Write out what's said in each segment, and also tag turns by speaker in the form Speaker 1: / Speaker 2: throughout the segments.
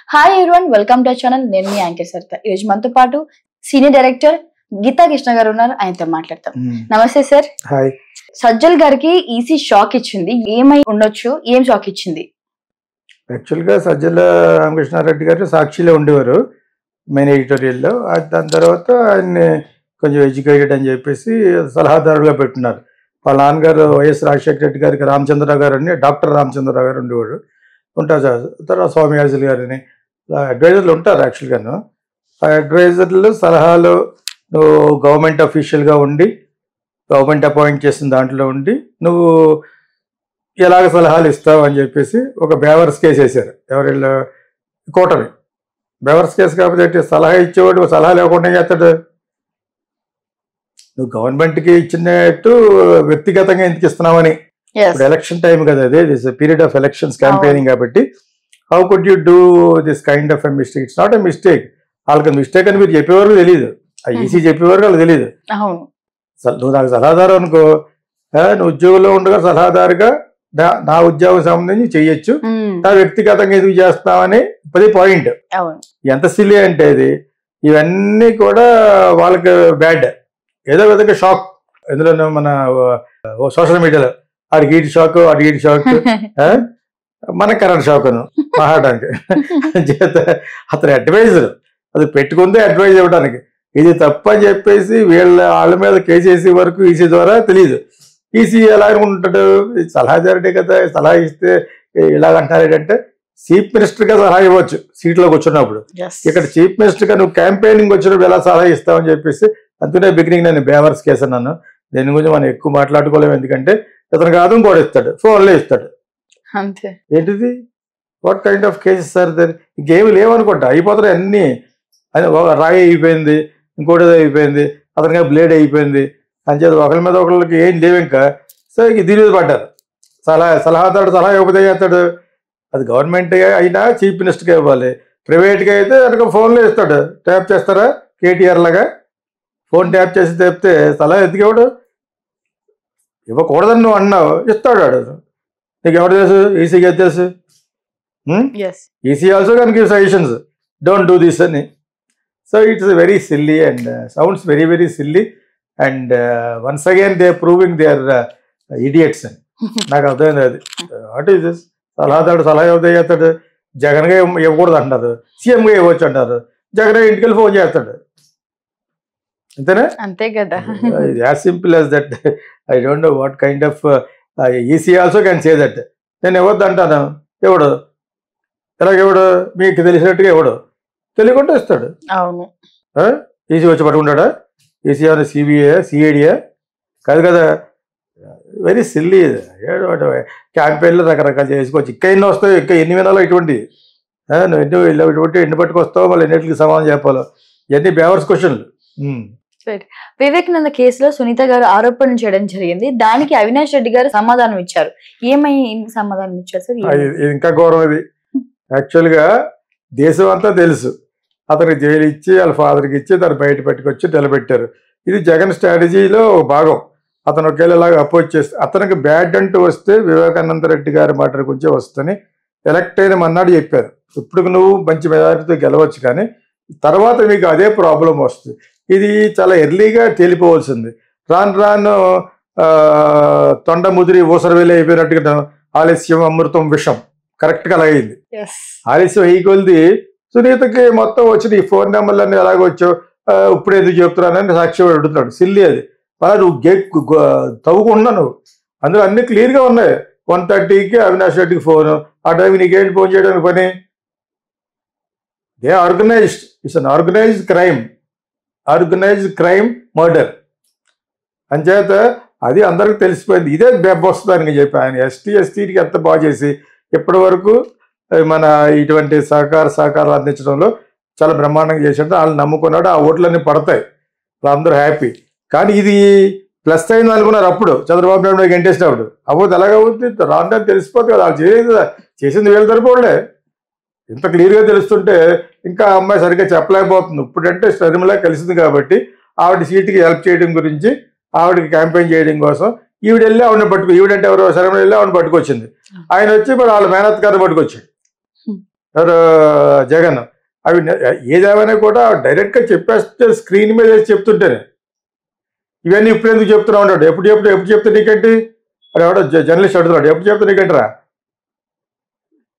Speaker 1: Hi everyone, welcome to channel. నేను మీ anchor Saritha. ఈ రోజు మనతో పాటు సీనియర్ డైరెక్టర్ గీతా కృష్ణ గారు ఉన్నారు. ఆయనతో మాట్లాడతాం. నమస్తే సార్.
Speaker 2: హాయ్.
Speaker 1: సజ్జల్ గారికి ఈసీ షాక్ ఇచ్చింది. ఏమై ఉండొచ్చు, ఏం షాక్ ఇచ్చింది?
Speaker 2: యాక్చువల్గా సజ్జల రామకృష్ణారెడ్డి గారు సాక్షిలో ఉండేవారు మెయిన్ ఎడిటోరియల్లో. దాని తర్వాత ఆయన్ని కొంచెం ఎడ్యుకేటెడ్ అని చెప్పేసి సలహాదారుగా పెట్టున్నారు. వాళ్ళ నాన్నగారు వైఎస్ రాజశేఖర రెడ్డి గారికి రామచంద్రరావు గారు అని డాక్టర్ రామచంద్రరావు గారు ఉండేవాడు. ఉంటారు సార్. తర్వాత స్వామియాజులు గారిని అడ్వైజర్లు ఉంటారు. యాక్చువల్గాను ఆ అడ్వైజర్లు సలహాలు నువ్వు గవర్నమెంట్ అఫీషియల్గా ఉండి గవర్నమెంట్ అపాయింట్ చేసిన దాంట్లో ఉండి నువ్వు ఎలాగ సలహాలు ఇస్తావు అని చెప్పేసి ఒక బేవర్స్ కేసు వేశారు. ఎవరిలో కూటమి బేవర్స్ కేసు కాకపోతే సలహా ఇచ్చేవాడు సలహా లేకుండా చేస్తాడు. నువ్వు గవర్నమెంట్కి ఇచ్చినట్టు వ్యక్తిగతంగా ఎందుకు ఇస్తున్నావని. ఇప్పుడు ఎలక్షన్ టైం కదా, అదే this period of elections campaigning కాబట్టి how could you do this kind of a mistake? It's not a mistake. వాళ్ళకి మిస్టేక్ అని మీరు చెప్పేవారు తెలియదు, ఆ ఈసీ చెప్పేవారు వాళ్ళకి తెలియదు. నువ్వు నాకు సలహాదారు అనుకో, నువ్వు ఉద్యోగంలో ఉండగా సలహాదారుగా నా ఉద్యోగం సంబంధించి చెయ్యొచ్చు, నా వ్యక్తిగతంగా ఎందుకు చేస్తామని 10 పాయింట్. ఎంత సిల్లీ అంటే ఇది. ఇవన్నీ కూడా వాళ్ళకి బ్యాడ్. ఏదో విధంగా షాక్. ఎందులో మన సోషల్ మీడియాలో ఆడికి ఈటి షాక్, ఆడికి ఈటి షాక్, మన కరెంట్ షాక్ అను మాట్లాడడానికి చేత అతను అడ్వైజర్ అది పెట్టుకుందే అడ్వైజ్ ఇవ్వడానికి. ఇది తప్పని చెప్పేసి వాళ్ళ మీద కేసు వేసే వరకు ఈసీ ద్వారా తెలియదు. ఈసీ ఎలా అనుకుంటాడు, సలహాదారుడే కదా, సలహా ఇస్తే ఇలాగంటారు ఏంటంటే చీఫ్ మినిస్టర్గా సలహా ఇవ్వచ్చు సీట్లోకి వచ్చినప్పుడు. ఇక్కడ చీఫ్ మినిస్టర్గా నువ్వు క్యాంపెయినింగ్ వచ్చినప్పుడు ఎలా సలహా ఇస్తావని చెప్పేసి అందుకనే బిగినింగ్ నేను బేవర్స్ కేసు అన్నాను. దీని గురించి మనం ఎక్కువ మాట్లాడుకోలేము, ఎందుకంటే ఇతనికి ఆదం కూడా ఇస్తాడు, ఫోన్లో ఇస్తాడు.
Speaker 1: అంతే.
Speaker 2: ఏంటిది, what kind of cases sir? ఇంకేమి లేవనుకుంటా, అయిపోతాయి అన్నీ. అని రాయి అయిపోయింది, ఇంకోటి అయిపోయింది, అతనికి బ్లేడ్ అయిపోయింది అని చెప్పి ఒకరి మీద ఒకరికి ఏం లేవు ఇంకా. సో ఇంక దీని మీద పడ్డారు. సలహాదారుడు సలహా ఇవ్వకపోతే చేస్తాడు. అది గవర్నమెంట్ అయినా చీఫ్ మినిస్టర్గా ఇవ్వాలి, ప్రైవేట్గా అయితే అతనికి ఫోన్లో ఇస్తాడు. ట్యాప్ చేస్తారా కేటీఆర్ లాగా? ఫోన్ ట్యాప్ చేసి తెప్పితే సలహా ఎందుకు ఇవ్వడు? ఇవ్వకూడదని నువ్వు అన్నావు, ఇస్తాడు వాడు. నీకు ఎవరు తెలుసు? ఈసీగా తెలుసు. EC also can give suggestions, don't do this అని. So it's very silly and sounds very very silly and once again they proving they are idiots అని నాకు అర్థమైంది. అది వాట్ ఈస్ దిస్? సలహాదారుడు సలహా ఇవ్వదే చేస్తాడు. జగన్గా ఇవ్వకూడదు అంటారు, సీఎంగా ఇవ్వచ్చు అంటారు, జగన్ ఇంటికి వెళ్ళి ఫోన్ చేస్తాడు. అంతేనా?
Speaker 1: అంతే కదా.
Speaker 2: As simple as that. I don't know what kind of EC also can say that. నేను ఇవ్వద్దు అంటాను, ఎవడు ఎలాగెవడు మీకు తెలిసినట్టుగా ఎవడు తెలియకుండా ఇస్తాడు.
Speaker 1: అవును.
Speaker 2: ఈసీ వచ్చి పట్టుకుంటాడా? ఈసీ ఏమైనా సిబిఐ సిఐడియా? కాదు కదా. Very silly. క్యాంపెయిన్లో రకరకాలు చేసుకోవచ్చు. ఇంకా ఎన్ని వస్తాయి, ఇంకా ఎన్ని వినాలో ఇటువంటి. నువ్వు ఇటువంటి ఎన్ని పట్టుకొస్తావు, మళ్ళీ ఎన్నిటికి సమాధానం చెప్పాలో, ఇవన్నీ బేవర్స్ క్వశ్చన్లు.
Speaker 1: వివేకానంద కేసులో సునీత గారు ఆరోపణలు చేయడం జరిగింది. దానికి అవినాష్ రెడ్డి గారు సమాధానం ఇచ్చారు. ఏమై సమాధానం ఇచ్చారు సార్?
Speaker 2: ఇది ఇంకా ఘోరం. ఇది యాక్చువల్గా దేశం అంతా తెలుసు. అతనికి జైలు ఇచ్చి వాళ్ళ ఫాదర్కి ఇచ్చి తను బయట పెట్టుకొచ్చి నిలబెట్టారు. ఇది జగన్ స్ట్రాటజీలో భాగం. అతను ఒకేలాగా అపోజ్ చేస్తే అతనికి బ్యాడ్ అంటూ వస్తే వివేకానంద రెడ్డి గారి మాట గురించి వస్తని ఎలక్ట్ అయిన మన్నాడు చెప్పారు. ఇప్పుడు నువ్వు మంచి మెజారిటీతో గెలవచ్చు, కానీ తర్వాత మీకు అదే ప్రాబ్లం వస్తుంది. ఇది చాలా ఎర్లీగా తేలిపోవాల్సింది. రాను రాను తొండ ముదిరి ఊసరవేలి అయిపోయినట్టుగా ఆలస్యం అమృతం విషం కరెక్ట్గా అలాగైంది. ఆలస్యం అయ్యికొలిది సునీతకి మొత్తం వచ్చిన ఈ ఫోన్ నెంబర్లన్నీ ఎలాగొచ్చో ఇప్పుడు ఎందుకు చెప్తున్నానని సాక్షి అడుగుతున్నాడు. సిల్లీ అది. అలా నువ్వు తవ్వుకుంటున్నావు నువ్వు. అందులో అన్ని క్లియర్గా ఉన్నాయి. 1:30కి అవినాష్ రెడ్డికి ఫోను. ఆ టైం నీకేంటి ఫోన్ చేయడానికి పని? They organised. It's an organised crime. Organised crime, murder అంచేత అది అందరికి తెలిసిపోయింది. ఇదే బెబ్బ వస్తుందని చెప్పి ఆయన ఎస్టీకి ఎంత బాగా చేసి ఇప్పటి వరకు మన ఇటువంటి సహకారాలు అందించడంలో చాలా బ్రహ్మాండంగా చేసినట్టు వాళ్ళు నమ్ముకున్నాడు. ఆ ఓట్లన్నీ పడతాయి, అందరూ హ్యాపీ. కానీ ఇది ప్లస్ అయింది అనుకున్నారు అప్పుడు చంద్రబాబు నాయుడు గెంటేసినప్పుడు. అవ్వదు, ఎలాగవుతుంది? రాను తెలిసిపోతుంది కదా. వాళ్ళు చేయలేదు కదా, చేసింది వీళ్ళ తరపులే. ఇంత క్లియర్గా తెలుస్తుంటే ఇంకా అమ్మాయి సరిగ్గా చెప్పలేకపోతుంది. ఇప్పుడంటే శర్మిల కలిసింది కాబట్టి ఆవిడ సీటుకి హెల్ప్ చేయడం గురించి, ఆవిడకి క్యాంపెయిన్ చేయడం కోసం ఈవిడ వెళ్ళి ఆవిడని ఈవిడంటే ఎవరో శర్మిల వెళ్ళి ఆవిడని పట్టుకొచ్చింది. ఆయన వచ్చి మరి వాళ్ళ మేనత్ గారిని పట్టుకొచ్చాడు. ఎవరు జగన్. అవి ఏదేమైనా కూడా డైరెక్ట్గా చెప్పేస్తే స్క్రీన్ మీద చెప్తుంటేనే ఇవన్నీ ఇప్పుడు ఎందుకు చెప్తున్నా ఉంటాడు. ఎప్పుడు చెప్తే నీకేంటి అది ఎవడో జర్నలిస్ట్ అడుగుతున్నాడు, ఎప్పుడు చెప్తే నీకేంటరా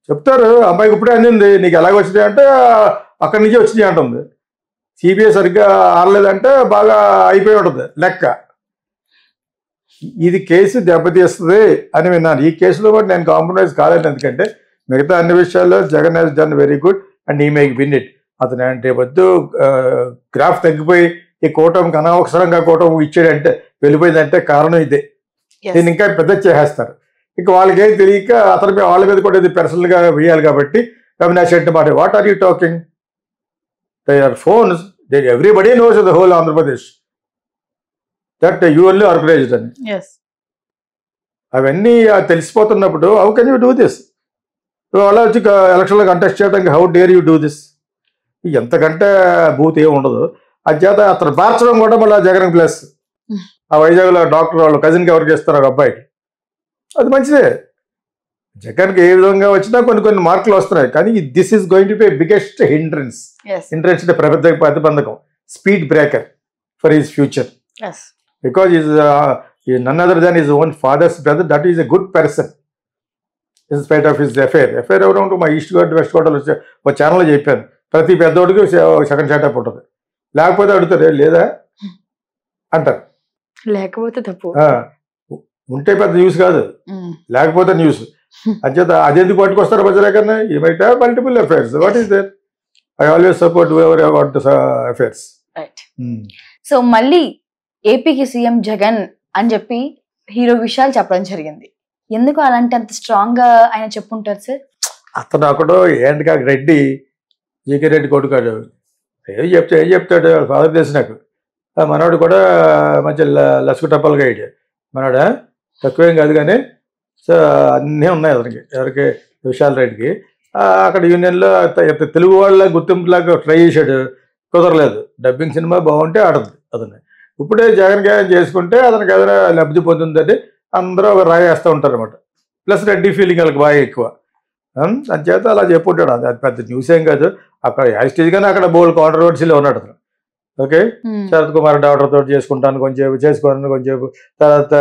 Speaker 2: చెప్తారు. అమ్మాయికి ఇప్పుడే అందింది, నీకు ఎలాగ వచ్చినాయి అంటే అక్కడి నుంచి వచ్చినాయి అంటుంది. సిబిఐ సరిగ్గా ఆడలేదంటే బాగా అయిపోయి ఉంటుంది లెక్క. ఇది కేసు దెబ్బతీస్తుంది అని విన్నాను. ఈ కేసులో కూడా నేను కాంప్రమైజ్ కాలేదు, ఎందుకంటే మిగతా అన్ని విషయాల్లో Jagan has done very good and ఈ మేక్ విన్ ఇట్. అతను అంటే వద్దు గ్రాఫ్ తగ్గిపోయి ఈ కూటమికి అనవసరంగా కూటమి ఇచ్చాడంటే వెళ్ళిపోయిందంటే కారణం ఇదే. దీన్ని ఇంకా పెద్ద చేసేస్తారు. ఇంకా వాళ్ళకి ఏం తెలియక అతని మీద వాళ్ళ మీద కూడా ఇది పర్సనల్గా వేయాలి కాబట్టి అవినాష్ రెడ్డి మాట what are you talking, they are phones, everybody knows the whole Andhra Pradesh that you only organised అని. అవన్నీ తెలిసిపోతున్నప్పుడు how can you do this? అలా వచ్చి ఎలక్షన్లో కంటెస్ట్ చేయడానికి how dare you do this? ఎంతకంటే బూత్ ఏమి ఉండదు. అచేత అతను మార్చడం కూడా మళ్ళీ జగన్ ప్లస్. ఆ వైజాగ్లో డాక్టర్ వాళ్ళు కజిన్కి ఎవరికి ఇస్తారు ఒక అబ్బాయికి, అది మంచిదే. జగన్కి ఏ విధంగా వచ్చినా కొన్ని మార్కులు వస్తున్నాయి, కానీ this is going to be biggest hindrance. Hindrance అంటే ప్రతిబంధకం, speed breaker for his future. Because is none other than his own father's brother, that is a good person in spite of his affair. ఎవరు ఉంటూ మా east gourd west గోడలో ఒక ఛానల్లో చెప్పాను, ప్రతి పెద్దోడికి సెకండ్ సెటప్ ఉంటుంది, లేకపోతే అడుగుతారు లేదా అంటారు.
Speaker 1: లేకపోతే తప్పు,
Speaker 2: ఉంటే పెద్ద న్యూస్ కాదు, లేకపోతే న్యూస్. అంచేత అదెందుకు పట్టుకొస్తారు ప్రజలే కన్నా. ఈ might have multiple affairs, what is there? I always support ever about affairs.
Speaker 1: So మళ్ళీ ఏపీకి సీఎం జగన్ అని చెప్పి హీరో విషయాలు చెప్పడం జరిగింది. ఎందుకు అలాంటి అంత స్ట్రాంగ్ గా ఆయన చెప్పుంటారు సార్?
Speaker 2: అతను అక్కడ ఏంటి రెడ్డి, జీకే రెడ్డి కొడుకాడు, ఏం చెప్తాడు ఫాదర్ తెలిసి నాకు. మనవాడు కూడా మంచి లసుకు టప్పలుగా అయ్యాడు మనవాడా, తక్కువేం కాదు కానీ. సో అన్నీ ఉన్నాయి అతనికి, ఎవరికి విశాల్ రెడ్డికి. అక్కడ యూనియన్లో తెలుగు వాళ్ళ గుర్తింపులాగా ట్రై చేశాడు, కుదరలేదు. డబ్బింగ్ సినిమా బాగుంటే ఆడదు అతను. ఇప్పుడే జగన్ గాయం చేసుకుంటే అతనికి ఏదైనా లబ్ధి పొందుందని అందరూ ఒక రాయి వేస్తూ ఉంటారు అనమాట. ప్లస్ రెడ్డి ఫీలింగ్ వాళ్ళకి బాగా ఎక్కువ. అంచేత అలా చెప్పుంటాడు. అది పెద్ద న్యూస్ ఏం కాదు. అక్కడ యాస్టేజ్గానే అక్కడ బోల్డ్ కాంట్రవర్సీలో ఉన్నాడు అతను. ఓకే, శరత్ కుమార్ డాక్టర్ తోటి చేసుకుంటాను కొంచెం, చేసుకోను కొంచెం. తర్వాత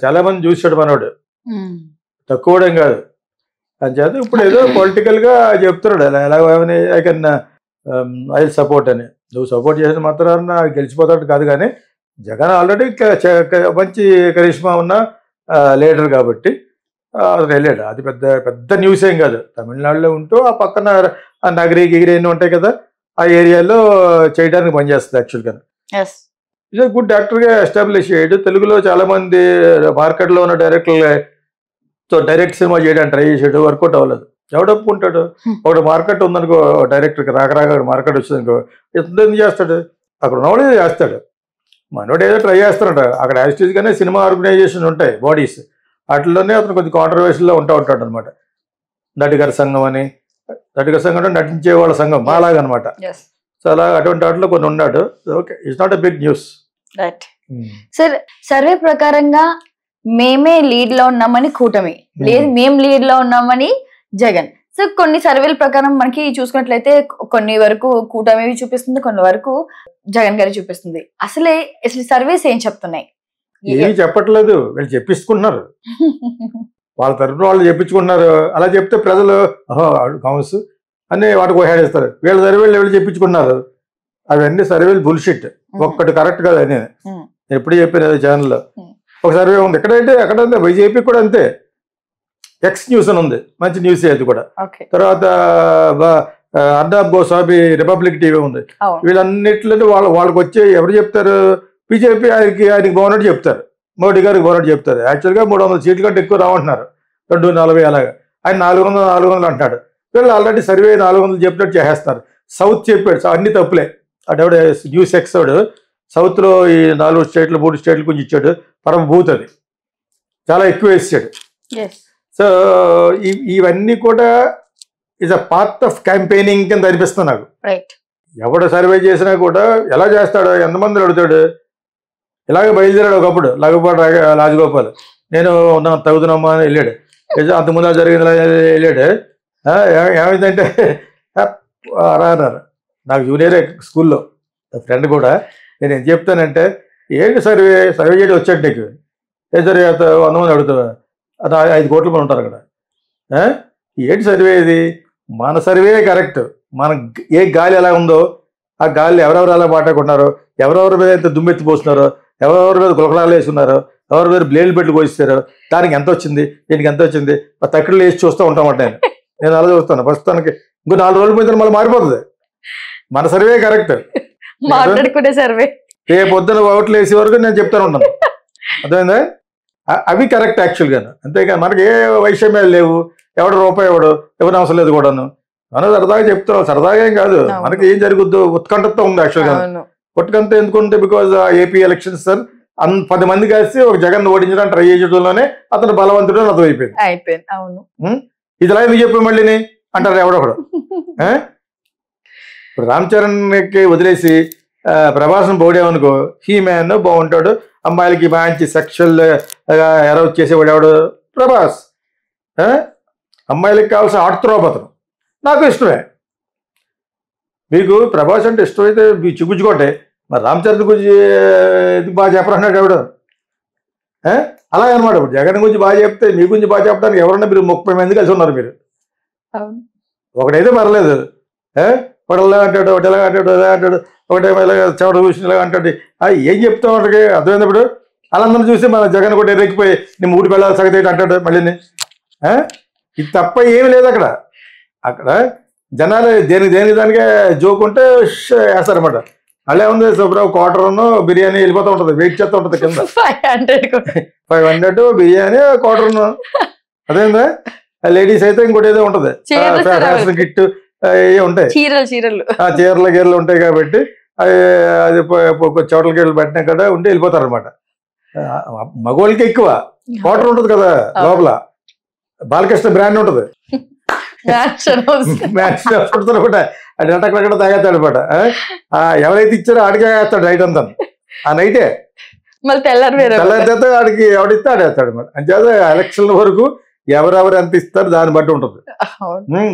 Speaker 2: చాలా మంది చూసాడు మనోడు, తక్కువడం కాదు. అంచేత ఇప్పుడు ఏదో పొలిటికల్గా చెప్తున్నాడు ఎలాగని ఐ కెన్ ఐ సపోర్ట్ అని. నువ్వు సపోర్ట్ చేసిన మాత్రాన గెలిచిపోతాడు కాదు, కానీ జగన్ ఆల్రెడీ మంచి కరిష్మా ఉన్న లీడర్ కాబట్టి వెళ్ళాడు. అది పెద్ద న్యూస్ ఏం కాదు. తమిళనాడులో ఉంటూ ఆ పక్కన నగరి గిగిరి అన్నీ ఉంటాయి కదా, ఆ ఏరియాలో చేయడానికి పనిచేస్తుంది యాక్చువల్గా. ఇదే గుడ్ యాక్టర్గా ఎస్టాబ్లిష్ అయ్యాడు. తెలుగులో చాలా మంది మార్కెట్లో ఉన్న డైరెక్టర్లతో డైరెక్ట్ సినిమా చేయడానికి ట్రై చేసాడు, వర్కౌట్ అవ్వలేదు. ఎవడు ఒప్పుకుంటాడు? ఒకటి మార్కెట్ ఉందనుకో, డైరెక్టర్కి రాక మార్కెట్ వచ్చిందనుకో, ఎందుకు చేస్తాడు? అక్కడ ఉన్నవాడే చేస్తాడు. మనోడు ఏదో ట్రై చేస్తాడు. అక్కడ యాస్టేజ్గానే సినిమా ఆర్గనైజేషన్ ఉంటాయి, బాడీస్, వాటిలోనే అతను కొంచెం కాంట్రవర్సీలో ఉంటాడు అనమాట. నటిగర సంఘం అని, నటిగర సంఘం అంటే నటించే వాళ్ళ సంఘం మాలాగా అనమాట. సో అలా అటువంటి వాటిలో కొన్ని ఉన్నాడు. Okay, it's not a big news.
Speaker 1: Sir, survey ప్రకారంగా మేమే లీడ్ లో ఉన్నామని కూటమి, లేదు మేము లీడ్ లో ఉన్నామని జగన్. సో కొన్ని సర్వేల ప్రకారం మనకి చూసుకున్నట్లయితే కొన్ని వరకు కూటమి చూపిస్తుంది, కొన్ని వరకు జగన్ గారి చూపిస్తుంది. అసలు సర్వేస్ ఏం చెప్తున్నాయి?
Speaker 2: ఏమీ చెప్పట్లేదు, వీళ్ళు చెప్పించుకుంటున్నారు. వాళ్ళ తరఫున వాళ్ళు చెప్పించుకుంటున్నారు. అలా చెప్తే ప్రజలు కావచ్చు అని వాటికి ఓహేస్తారు. వీళ్ళ సర్వేలు వీళ్ళు చెప్పించుకున్నారు. అవన్నీ సర్వేలు బుల్షిట్, ఒక్కటి కరెక్ట్ కాదు. నేను ఎప్పుడు చెప్పాను ఛానల్లో. ఒక సర్వే ఉంది ఎక్కడంటే ఎక్కడంటే బీజేపీ కూడా అంతే. ఎక్స్ న్యూస్ అని ఉంది, మంచి న్యూస్ అది కూడా. తర్వాత అర్నాబ్ గోస్వామి రిపబ్లిక్ టీవీ ఉంది. వీళ్ళన్నిట్లో వాళ్ళకి వచ్చే ఎవరు చెప్తారు? బీజేపీ ఆయనకి బాగున్నట్టు చెప్తారు, మోడీ గారికి బాగున్నట్టు చెప్తారు. యాక్చువల్గా 300 సీట్ల కంటే ఎక్కువ రావంటున్నారు, 240 అలాగా. ఆయన 400 అంటాడు. వీళ్ళు ఆల్రెడీ సర్వే 400 చెప్పినట్టు చేసేస్తారు. సౌత్ చెప్పాడు, అన్ని తప్పులే. అటెవడ న్యూస్ ఎక్స్డ్ సౌత్లో ఈ 4 స్టేట్లు 3 స్టేట్లు కొంచెం ఇచ్చాడు. పరమ భూత్ అది చాలా ఎక్కువ వేసాడు. సో ఇవన్నీ కూడా is a part of campaigning కింద అనిపిస్తుంది నాకు. ఎవడు సర్వే చేసినా కూడా ఎలా చేస్తాడు, ఎంతమంది అడుగుతాడు. ఇలాగే బయలుదేరాడు ఒకప్పుడు లగపాటి రాజగోపాల్, నేను తగుతున్నామా అని వెళ్ళాడు. అంతకుముందు జరిగింది వెళ్ళాడు. ఏమైందంటే అన్నారు నాకు జూనియర్ స్కూల్లో ఫ్రెండ్ కూడా, నేను ఏం చెప్తానంటే ఏంటి సర్వే చేయడం వచ్చాడు నీకు, ఏ సర్వే 100 మంది అడుగుతావా, అది 5 కోట్ల మంది ఉంటారు అక్కడ, ఏంటి సర్వే ఇది, మన సర్వే కరెక్ట్, మన ఏ గాలి ఎలా ఉందో ఆ గాలి ఎవరెవరు ఎలా మాట్లాడుకుంటున్నారో, ఎవరెవరి మీద ఎంత దుమ్మెత్తి పోస్తున్నారో, ఎవరెవరి మీద గులకడాలు వేసుకున్నారో, ఎవరి మీద బ్లేడ్లు పెట్టి పోయిస్తారో, దానికి ఎంత వచ్చింది, దీనికి ఎంత వచ్చింది, ఆ తక్కువలో వేసి చూస్తూ ఉంటామంట. నేను అలా చూస్తాను. ప్రస్తుతానికి ఇంకో 4 రోజుల మీద మళ్ళీ మారిపోతుంది. మన సర్వే కరెక్ట్,
Speaker 1: మాట్లాడుకునే సర్వే
Speaker 2: ఏ పొద్దున ఓట్లు వేసే వరకు నేను చెప్తాను ఉంటాను. అర్థమైందా? అవి కరెక్ట్ యాక్చువల్గా. అంతేగాని మనకి ఏ వైషమ్యాలు లేవు, ఎవడు రూపాయి ఎవరు అవసరం లేదు కూడాను. మనం సరదాగా చెప్తున్నాం, సరదాగా ఏం కాదు, మనకి ఏం జరుగుద్దో ఉత్కంఠతో ఉంది యాక్చువల్గా. ఉత్కంఠ ఎందుకుంటే బికాజ్ ఏపీ ఎలక్షన్స్ సార్ 10 మంది కలిసి ఒక జగన్ ఓడించడానికి ట్రై చేయడంలోనే అతను బలవంతుడు అని అర్థమైపోయింది. ఇది ఇలా ఎందుకు చెప్పి మళ్ళీ అంటారు ఎవడొకడు. ఇప్పుడు రామ్ చరణ్కి వదిలేసి ప్రభాసం పోడేమనుకో, హీ మ్యాన్ బాగుంటాడు, అమ్మాయిలకి మంచి సెక్షువల్ అరౌజ్ చేసేవాడు ఎవడు, ప్రభాస్. అమ్మాయిలకి కావాల్సిన ఆర్త్రోపతను నాకు ఇష్టమే. మీకు ప్రభాస్ అంటే ఇష్టమైతే చిగుచ్చుకోండి, మరి రామ్ చరణ్ గురించి బాగా చెప్పరన్నాడు ఎవడు. అలాగే అనమాట. ఇప్పుడు జగన్ గురించి బాగా చెప్తే మీ గురించి బాగా చెప్పడానికి ఎవరన్నా మీరు 30 మంది కలిసి ఉన్నారు. మీరు ఒకటైతే పర్లేదు, ఒకటి ఇలా అంటాడు, ఒకటి ఎలా అంటాడు, ఎలా అంటాడు, ఒకటేమో ఇలా చెవడ చూసి ఇలా అంటాడు. ఏం చెప్తాం వాటికి అర్థమైనప్పుడు వాళ్ళందరూ చూసి మన జగన్ కూడా ఎర్రెక్కిపోయి నీ 3 పిల్లల సగతి అంటాడు మళ్ళీ. ఇది తప్ప ఏమి లేదు అక్కడ. అక్కడ జనాలు దేనికి దానికే జోక్ ఉంటే వేస్తారనమాట. అలా ఉంది సుబ్రావు క్వార్టర్ను బిర్యానీ వెళ్ళిపోతూ ఉంటుంది, వెయిట్ చేస్తూ ఉంటుంది కింద. 500 బిర్యానీ క్వార్టర్ను. అదేందా లేడీస్ అయితే ఇంకోటి ఏదో ఉంటుంది, ఫ్యాషన్ కిట్ ఉంటాయి, చీరల గీరలు ఉంటాయి కాబట్టి అది చోట్ల గీరలు పెట్టినా కదా ఉంటే వెళ్ళిపోతారు అనమాట. మగవాళ్ళకి ఎక్కువ క్వార్టర్ ఉంటుంది కదా లోపల, బాలకృష్ణ బ్రాండ్ ఉంటుంది, కూడా అది అక్కడ తాగేస్తాడు అనమాట. ఎవరైతే ఇచ్చారో ఆడికే వేస్తాడు నైట్ అంతా. ఆ నైటే తెల్లారితే ఆడికి ఎవడిస్తే ఆడేస్తాడు అనమాట. అంచేత ఎలక్షన్ వరకు ఎవరెవరు ఎంత ఇస్తారు దాన్ని బట్టి ఉంటుంది.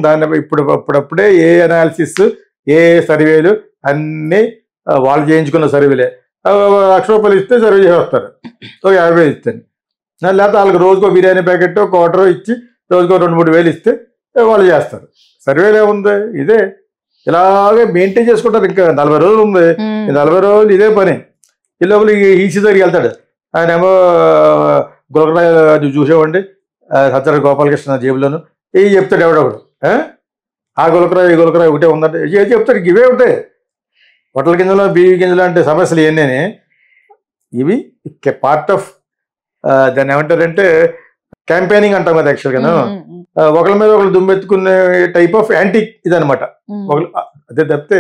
Speaker 2: దాన్ని ఇప్పుడప్పుడే ఏ అనాలిసిస్ ఏ సర్వేలు అన్నీ వాళ్ళు చేయించుకున్న సర్వేలే. 1,00,000 రూపాయలు ఇస్తే సర్వే చేస్తారు, 50,000 ఇస్తాను. లేకపోతే వాళ్ళకి రోజుకో బిర్యానీ ప్యాకెట్ క్వార్టర్ ఇచ్చి రోజుకో 2-3 వేలు ఇస్తే వాళ్ళు చేస్తారు. సర్వేలు ఏముంది, ఇదే ఇలాగే మెయింటైన్ చేసుకుంటారు. ఇంకా 40 రోజులు ఉంది, 40 రోజులు ఇదే పని. ఈ లోపల ఈసీ దగ్గరికి వెళ్తాడు, ఆయన ఏమో గులకరాయ చూసేవండి సజ్జల గోపాలకృష్ణ జేబులోను ఇవి చెప్తాడు ఎవడొకడు. ఆ గులకరాయ ఈ గులకరాయ ఒకటే ఉందంటే ఏ చెప్తాడు, ఇవే ఉంటాయి. పొట్టల గింజలు బీవి గింజలు అంటే సమస్యలు ఇవన్నీ. ఇవి పార్ట్ ఆఫ్ దాన్ని ఏమంటారంటే క్యాంపెయినింగ్ అంటాం కదా యాక్చువల్గా. ఒకళ్ళ మీద ఒకళ్ళు దుమ్మెత్తుకునే టైప్ ఆఫ్ యాంటీ ఇదనమాట. అదే తప్పితే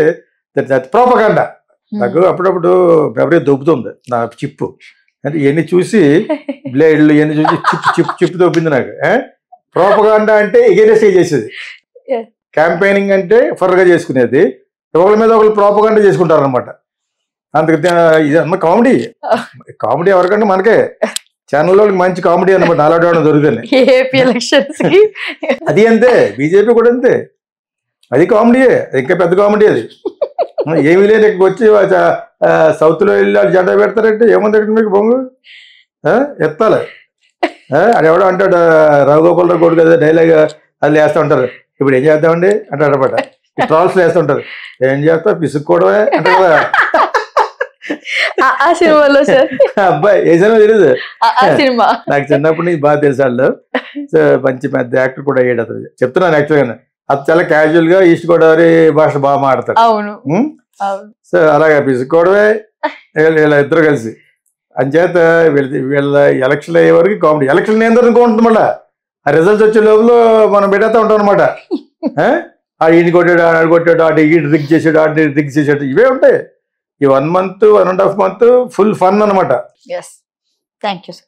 Speaker 2: ప్రోపగాండా. నాకు అప్పుడప్పుడు ఎవరైతే దొబ్బుతుంది నా చిప్పు అంటే ఇవన్నీ చూసి బ్లేడ్లు ఇవన్నీ చూసి చిప్పు దొబ్బింది నాకు. ప్రోపగాండా అంటే ఎగైనెస్ట్ చేసేది, క్యాంపెయినింగ్ అంటే ఫర్గా చేసుకునేది. ఒకళ్ళ మీద ఒకళ్ళు ప్రోపగాండా చేసుకుంటారు అనమాట. అందుకు ఇది అమ్మ కామెడీ ఎవరికంటే మనకే ఛానల్లో మంచి కామెడీ అనమాట. అలాంటి దొరుకుతుంది. అది అంతే, బీజేపీ కూడా అంతే, అది కామెడీయే, ఇంకా పెద్ద కామెడీ అది. ఏమీ లేదు, ఇక్కడికి వచ్చి సౌత్లో వెళ్ళి జెండా పెడతారంటే ఏముంది మీకు బొంగు ఎత్తాలి. అది ఎవడో అంటాడు రావుగోపాలరావు కొడుకు కదా డైలాగ్ అది వేస్తూ ఉంటారు. ఇప్పుడు ఏం చేద్దామండి అంటాడు అనమాట. ట్రాల్స్ వేస్తూ ఉంటారు, ఏం చేస్తా పిసుక్కోవడమే అంటే కదా. అబ్బాయి ఏ సినిమా తెలియదు నాకు, చిన్నప్పటి నుంచి బాగా తెలుసు వాళ్ళు. సో మంచి పెద్ద యాక్టర్ కూడా అయ్యాడు అతను. చెప్తున్నాను యాక్చువల్గా అది చాలా క్యాజువల్ గా ఈస్ట్ గోదావరి భాష బాగా మాడతాడు. సో అలాగే పిసుకోవడమే వీళ్ళ ఇద్దరు కలిసి. అంచేత వీళ్ళ ఎలక్షన్ అయ్యే వరకు కామెడీ. ఎలక్షన్ ఏం ఉంటుంది మళ్ళీ ఆ రిజల్ట్స్ వచ్చే లోపల మనం పెట్టేస్తా ఉంటాం అనమాట. ఆ ఈయన కొట్టాడు, ఆడు కొట్టాడు, ఆడు ఈ డ్రిక్ చేసాడు, ఆడు డ్రిక్ చేసాడు, ఇవే ఉంటాయి. ఈ 1 month 1.5 months ఫుల్ ఫన్ అనమాట.
Speaker 1: Thank you sir.